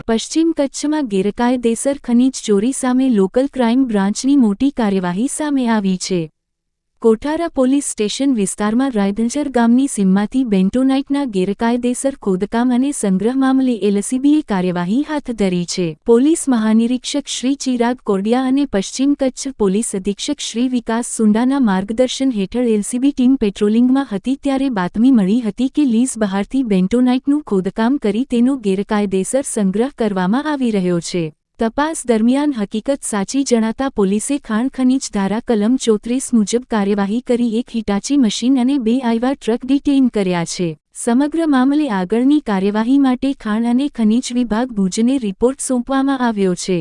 પશ્ચિમ કચ્છમાં ગેરકાયદેસર ખનીજ ચોરી સામે લોકલ ક્રાઇમ બ્રાન્ચની મોટી કાર્યવાહી સામે આવી છે। કોઠારા પોલીસ સ્ટેશન વિસ્તારમાં રાયધંજર ગામની સીમમાંથી બેન્ટોનાઇટના ગેરકાયદેસર ખોદકામ અને સંગ્રહ મામલે એલસીબીએ કાર્યવાહી હાથ ધરી છે। પોલીસ મહાનિરીક્ષક શ્રી ચિરાગ કોડિયા અને પશ્ચિમ કચ્છ પોલીસ અધિક્ષક શ્રી વિકાસ સુંડાના માર્ગદર્શન હેઠળ એલસીબી ટીમ પેટ્રોલિંગમાં હતી ત્યારે બાતમી મળી હતી કે લીઝ બહારથી બેન્ટોનાઇટનું ખોદકામ કરી તેનો ગેરકાયદેસર સંગ્રહ કરવામાં આવી રહ્યો છે। તપાસ દરમિયાન હકીકત સાચી જણાતા પોલીસે ખાણ ખનીજ ધારા કલમ 34 મુજબ કાર્યવાહી કરી એક હિટાચી મશીન અને 2 આઈવા ટ્રક ડિટેઇન કર્યા છે। સમગ્ર મામલે આગળની કાર્યવાહી માટે ખાણ અને ખનીજ વિભાગ ભુજને રિપોર્ટ સોંપવામાં આવ્યો છે।